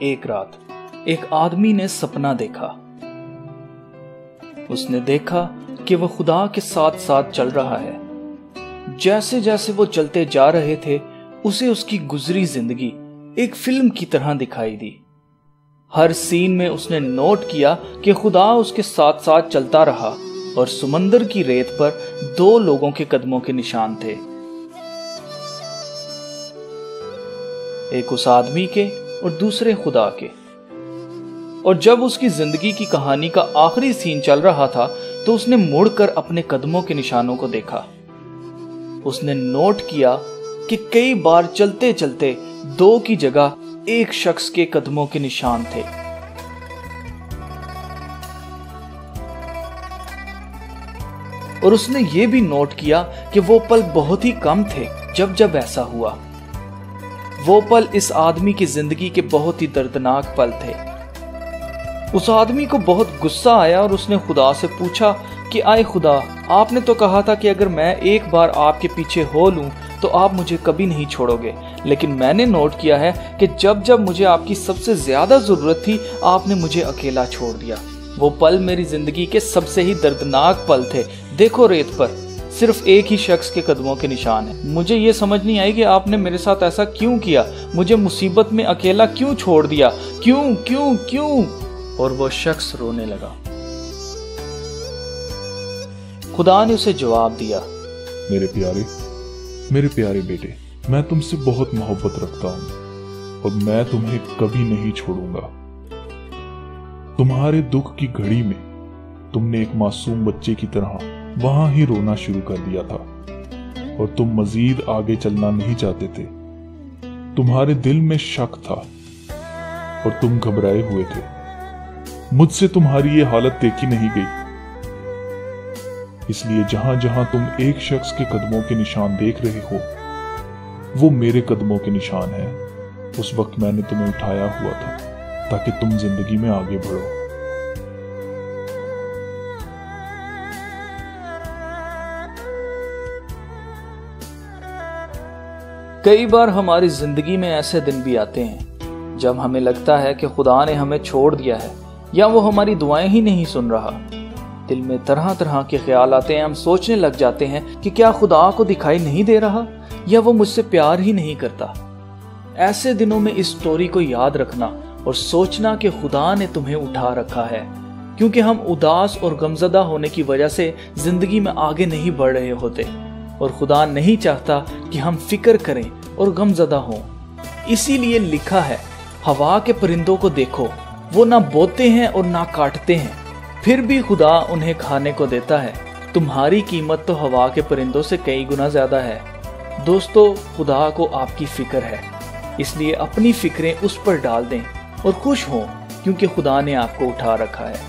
एक रात एक आदमी ने सपना देखा। उसने देखा कि वह खुदा के साथ साथ चल रहा है। जैसे जैसे वो चलते जा रहे थे उसे उसकी गुजरी जिंदगी एक फिल्म की तरह दिखाई दी। हर सीन में उसने नोट किया कि खुदा उसके साथ साथ चलता रहा और समंदर की रेत पर 2 लोगों के कदमों के निशान थे, एक उस आदमी के और दूसरे खुदा के। और जब उसकी जिंदगी की कहानी का आखिरी सीन चल रहा था तो उसने मुड़कर अपने कदमों के निशानों को देखा। उसने नोट किया कि कई बार चलते चलते 2 की जगह एक शख्स के कदमों के निशान थे। और उसने ये भी नोट किया कि वो पल बहुत ही कम थे जब ऐसा हुआ। वो पल इस आदमी की जिंदगी के बहुत ही दर्दनाक पल थे। उस आदमी को बहुत गुस्सा आया और उसने खुदा से पूछा कि आए खुदा, आपने तो कहा था कि अगर मैं एक बार आपके पीछे हो लूं तो आप मुझे कभी नहीं छोड़ोगे, लेकिन मैंने नोट किया है कि जब मुझे आपकी सबसे ज्यादा जरूरत थी आपने मुझे अकेला छोड़ दिया। वो पल मेरी जिंदगी के सबसे ही दर्दनाक पल थे। देखो, रेत पर सिर्फ एक ही शख्स के कदमों के निशान है। मुझे ये समझ नहीं आई कि आपने मेरे साथ ऐसा क्यों किया, मुझे मुसीबत में अकेला क्यों छोड़ दिया, क्यों क्यों क्यों। और वो शख्स रोने लगा। खुदा ने उसे जवाब दिया, मेरे प्यारे बेटे, मैं तुमसे बहुत मोहब्बत रखता हूं और मैं तुम्हें कभी नहीं छोड़ूंगा। तुम्हारे दुख की घड़ी में तुमने एक मासूम बच्चे की तरह वहां ही रोना शुरू कर दिया था और तुम मजीद आगे चलना नहीं चाहते थे। तुम्हारे दिल में शक था और तुम घबराए हुए थे। मुझसे तुम्हारी ये हालत देखी नहीं गई, इसलिए जहां जहां तुम एक शख्स के कदमों के निशान देख रहे हो वो मेरे कदमों के निशान हैं। उस वक्त मैंने तुम्हें उठाया हुआ था ताकि तुम जिंदगी में आगे बढ़ो। कई बार हमारी जिंदगी में ऐसे दिन भी आते हैं जब हमें लगता है कि खुदा ने हमें छोड़ दिया है या वो हमारी दुआएं ही नहीं सुन रहा। दिल में तरह तरह के ख्याल आते हैं। हम सोचने लग जाते हैं कि क्या खुदा को दिखाई नहीं दे रहा या वो मुझसे प्यार ही नहीं करता। ऐसे दिनों में इस स्टोरी को याद रखना और सोचना कि खुदा ने तुम्हें उठा रखा है, क्योंकि हम उदास और गमजदा होने की वजह से जिंदगी में आगे नहीं बढ़ रहे होते और खुदा नहीं चाहता कि हम फिक्र करें और गमजदा हों। इसीलिए लिखा है, हवा के परिंदों को देखो, वो ना बोते हैं और ना काटते हैं, फिर भी खुदा उन्हें खाने को देता है। तुम्हारी कीमत तो हवा के परिंदों से कई गुना ज्यादा है। दोस्तों, खुदा को आपकी फिक्र है, इसलिए अपनी फिक्रें उस पर डाल दें और खुश हों, क्योंकि खुदा ने आपको उठा रखा है।